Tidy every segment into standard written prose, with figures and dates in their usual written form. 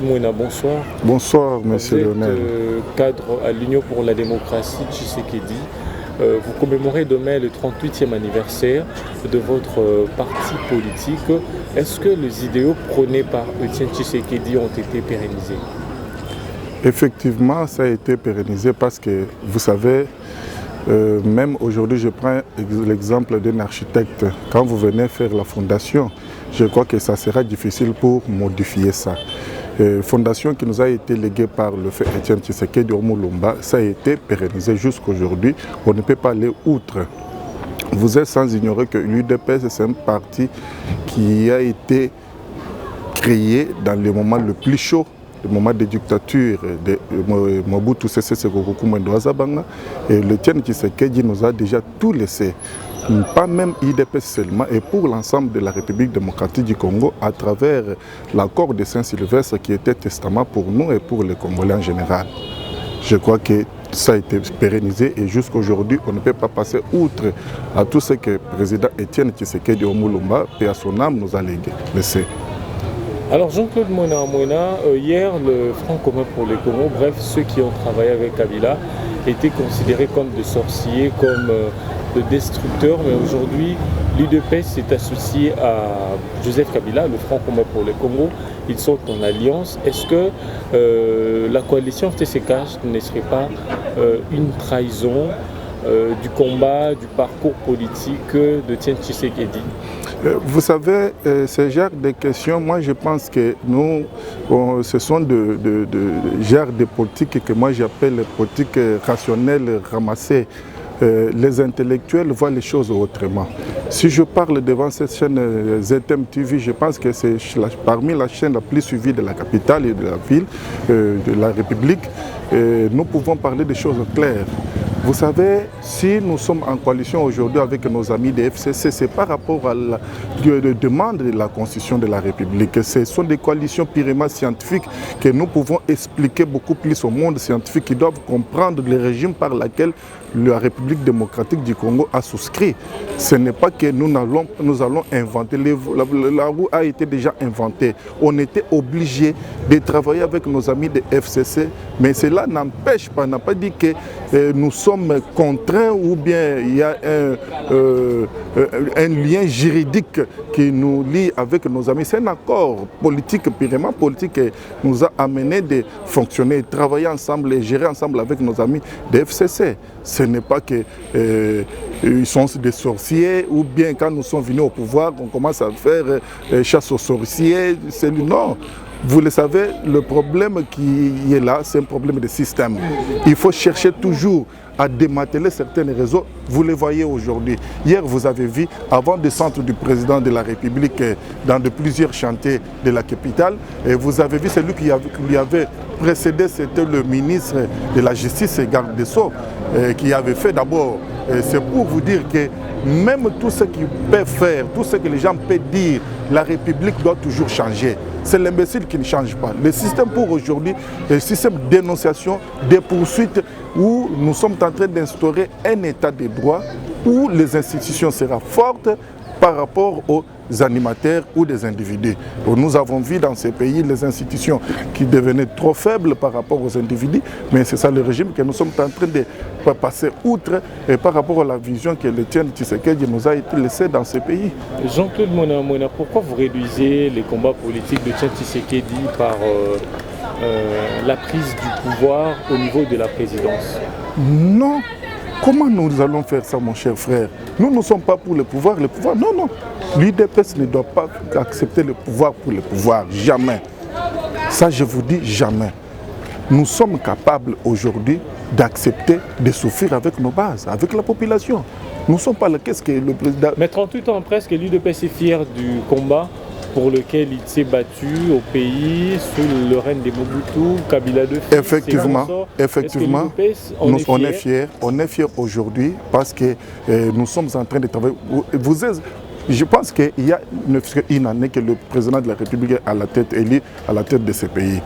Mouena, bonsoir. Bonsoir, monsieur Lionel. Vous êtes cadre à l'Union pour la démocratie Tshisekedi. Vous commémorez demain le 38e anniversaire de votre parti politique. Est-ce que les idéaux prônés par Étienne Tshisekedi ont été pérennisés? Effectivement, ça a été pérennisé parce que, vous savez, même aujourd'hui, je prends l'exemple d'un architecte. Quand vous venez faire la fondation, je crois que ça sera difficile pour modifier ça. Fondation qui nous a été léguée par le fait Étienne Tshisekedi Omulumba, ça a été pérennisé jusqu'aujourd'hui. On ne peut pas aller outre. Vous êtes sans ignorer que l'UDPS, c'est un parti qui a été créé dans le moment le plus chaud, le moment de dictature de Mobutu Sese Seko Kukumbwe Ndoazabanga. Et le Étienne Tshisekedi nous a déjà tout laissé. Pas même IDPS seulement, et pour l'ensemble de la République démocratique du Congo à travers l'accord de Saint-Sylvestre qui était testament pour nous et pour les Congolais en général. Je crois que ça a été pérennisé et jusqu'aujourd'hui, on ne peut pas passer outre à tout ce que le président Étienne Tshisekedi Omulumba, paix à son âme, nous a laissé. Alors Jean-Claude Mouena, hier le Front commun pour le Congo, bref ceux qui ont travaillé avec Kabila, étaient considérés comme des sorciers, comme de destructeurs, mais aujourd'hui l'UDPS s'est associé à Joseph Kabila, le Front commun pour le Congo. Ils sont en alliance. Est-ce que la coalition FTCH ne serait pas une trahison du combat, du parcours politique de Étienne Tshisekedi? Vous savez, ce genre de questions, moi je pense que nous, ce sont de genre de politique que moi j'appelle politique rationnelle ramassée. Les intellectuels voient les choses autrement. Si je parle devant cette chaîne ZM TV, je pense que c'est parmi la chaîne la plus suivie de la capitale et de la ville, de la République. Nous pouvons parler des choses claires. Vous savez, si nous sommes en coalition aujourd'hui avec nos amis des FCC, c'est par rapport à la demande de la Constitution de la République. Ce sont des coalitions purement scientifiques que nous pouvons expliquer beaucoup plus au monde scientifique qui doivent comprendre le régime par lequel la République démocratique du Congo a souscrit. Ce n'est pas que nous allons inventer. La roue a été déjà inventée. On était obligé de travailler avec nos amis des FCC, mais cela n'empêche pas, n'a pas dit que nous sommes contraints ou bien il y a un lien juridique qui nous lie avec nos amis. C'est un accord politique, purement politique, qui nous a amené de fonctionner, travailler ensemble et gérer ensemble avec nos amis des FCC. Ce n'est pas qu'ils sont des sorciers ou bien quand nous sommes venus au pouvoir, on commence à faire chasse aux sorciers. Non. Vous le savez, le problème qui est là, c'est un problème de système. Il faut chercher toujours à démanteler certains réseaux. Vous les voyez aujourd'hui. Hier, vous avez vu, avant le centre du président de la République, dans plusieurs chantiers de la capitale, et vous avez vu celui qui lui avait précédé, c'était le ministre de la Justice et garde des Sceaux, qui avait fait d'abord. C'est pour vous dire que même tout ce qu'ils peuvent faire, tout ce que les gens peuvent dire, la République doit toujours changer. C'est l'imbécile qui ne change pas. Le système pour aujourd'hui, le système de dénonciation, de poursuites, où nous sommes en train d'instaurer un état de droit où les institutions seront fortes par rapport aux animateurs ou des individus. Nous avons vu dans ces pays les institutions qui devenaient trop faibles par rapport aux individus, mais c'est ça le régime que nous sommes en train de passer outre et par rapport à la vision que Étienne Tshisekedi nous a été laissé dans ces pays. Jean-Claude Mouena, pourquoi vous réduisez les combats politiques de Étienne Tshisekedi par la prise du pouvoir au niveau de la présidence? Non. Comment nous allons faire ça, mon cher frère? Nous ne sommes pas pour le pouvoir. Non, non. L'UDPS ne doit pas accepter le pouvoir pour le pouvoir. Jamais. Ça, je vous dis jamais. Nous sommes capables aujourd'hui d'accepter de souffrir avec nos bases, avec la population. Nous ne sommes pas là. Qu'est-ce que le président... Mais 38 ans presque, l'UDPS est fier du combat pour lequel il s'est battu au pays sous le règne de Mobutu, Kabila de Fils. Effectivement, on est fiers aujourd'hui parce que nous sommes en train de travailler. Je pense qu'il y a une année que le président de la République est élu à la tête de ce pays.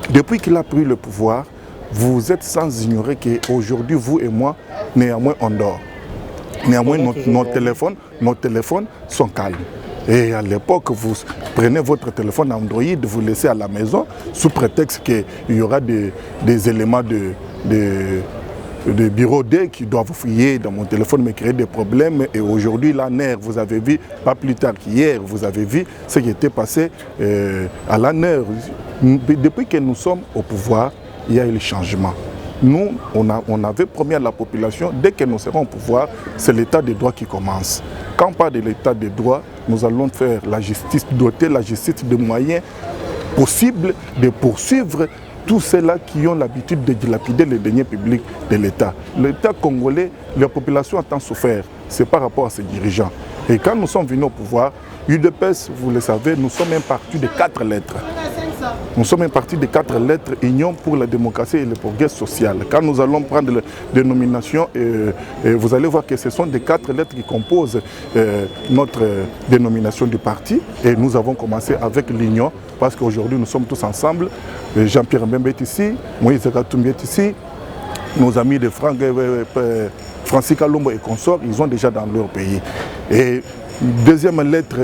Depuis qu'il a pris le pouvoir, vous êtes sans ignorer qu'aujourd'hui, vous et moi, néanmoins, on dort. Néanmoins, nos téléphones sont calmes. Et à l'époque, vous prenez votre téléphone Android, vous laissez à la maison, sous prétexte qu'il y aura des éléments de bureau D qui doivent fouiller dans mon téléphone, me créer des problèmes. Et aujourd'hui, l'ANER, vous avez vu, pas plus tard qu'hier, vous avez vu ce qui était passé à l'ANER. Depuis que nous sommes au pouvoir, il y a eu le changement. Nous, on avait promis à la population, dès que nous serons au pouvoir, c'est l'état de droit qui commence. Quand on parle de l'état de droit, nous allons faire la justice, doter la justice de moyens possibles de poursuivre tous ceux-là qui ont l'habitude de dilapider les deniers publics de l'État. L'État congolais, la population a tant souffert, c'est par rapport à ses dirigeants. Et quand nous sommes venus au pouvoir, UDPS, vous le savez, nous sommes un parti de 4 lettres. Nous sommes un parti de 4 lettres, Union pour la démocratie et le progrès social. Quand nous allons prendre la dénomination, vous allez voir que ce sont des 4 lettres qui composent notre dénomination du parti. Et nous avons commencé avec l'Union, parce qu'aujourd'hui nous sommes tous ensemble. Jean-Pierre Mbembe est ici, Moïse Katumbi est ici, nos amis de Francis Kalombo et consorts, ils sont déjà dans leur pays. Et deuxième lettre,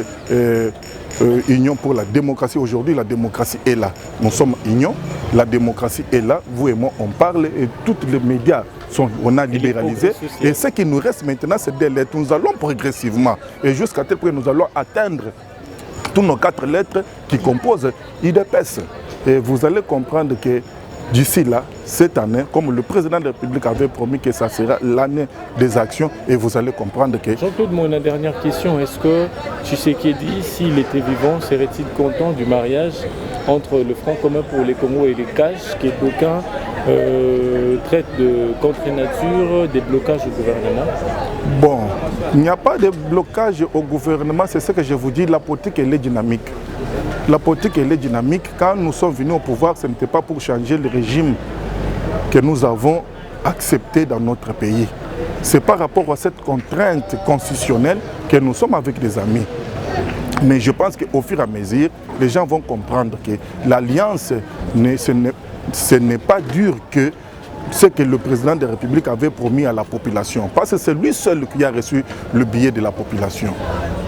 Union pour la démocratie. Aujourd'hui, la démocratie est là. Nous sommes Union, la démocratie est là. Vous et moi, on parle et tous les médias on a libéralisé. Et ce qui nous reste maintenant, c'est des lettres. Nous allons progressivement. Et jusqu'à tel point, nous allons atteindre tous nos 4 lettres qui composent UDPS. Et vous allez comprendre que d'ici là, cette année, comme le président de la République avait promis que ça sera l'année des actions, et vous allez comprendre que... Jean-Claude, mon dernière question, est-ce que Tshisekedi, s'il était vivant, serait-il content du mariage entre le Front commun pour les Congo et les CAJ, qui d'aucuns traitent de contre-nature, des blocages au gouvernement? Bon, il n'y a pas de blocage au gouvernement, c'est ce que je vous dis, la politique elle est dynamique. La politique elle est dynamique. Quand nous sommes venus au pouvoir, ce n'était pas pour changer le régime que nous avons accepté dans notre pays. C'est par rapport à cette contrainte constitutionnelle que nous sommes avec des amis. Mais je pense qu'au fur et à mesure, les gens vont comprendre que l'alliance, ce n'est pas dur que ce que le président de la République avait promis à la population. Parce que c'est lui seul qui a reçu le billet de la population.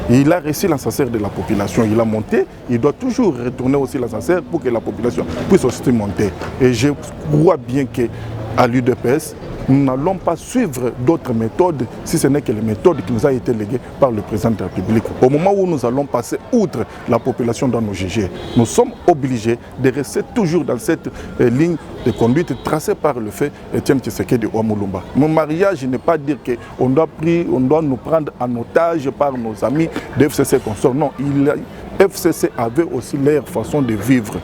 Il a reçu l'ascenseur de la population, il a monté, il doit toujours retourner aussi l'ascenseur pour que la population puisse aussi monter. Et je crois bien qu'à l'UDPS, nous n'allons pas suivre d'autres méthodes, si ce n'est que les méthodes qui nous ont été léguées par le président de la République. Au moment où nous allons passer outre, la population doit nous juger. Nous sommes obligés de rester toujours dans cette ligne de conduite tracée par le fait Etienne Tshisekedi de Ouamulumba. Mon mariage n'est pas dire qu'on doit nous prendre en otage par nos amis de FCC consorts. Non, FCC avait aussi leur façon de vivre.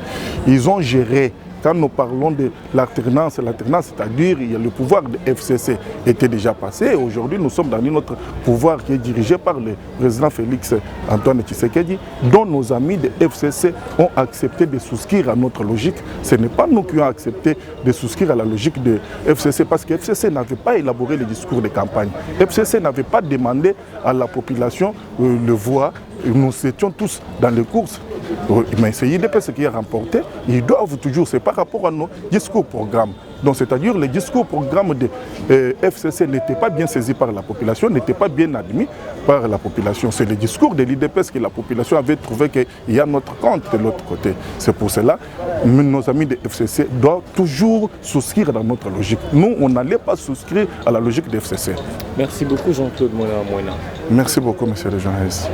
Ils ont géré. Quand nous parlons de l'alternance, c'est-à-dire le pouvoir de FCC était déjà passé. Aujourd'hui, nous sommes dans notre pouvoir qui est dirigé par le président Félix Antoine Tshisekedi, dont nos amis de FCC ont accepté de souscrire à notre logique. Ce n'est pas nous qui avons accepté de souscrire à la logique de FCC parce que FCC n'avait pas élaboré le discours de campagne. FCC n'avait pas demandé à la population le voir. Nous étions tous dans les courses. Mais c'est l'UDPS qui a remporté, ils doivent toujours, c'est par rapport à nos discours-programmes. Donc c'est-à-dire les discours-programmes de FCC n'étaient pas bien saisis par la population, n'étaient pas bien admis par la population. C'est le discours de l'UDPS que la population avait trouvé qu'il y a notre compte de l'autre côté. C'est pour cela que nos amis de FCC doivent toujours souscrire dans notre logique. Nous, on n'allait pas souscrire à la logique de FCC. Merci beaucoup Jean-Claude Moïna. Merci beaucoup, M. le journaliste.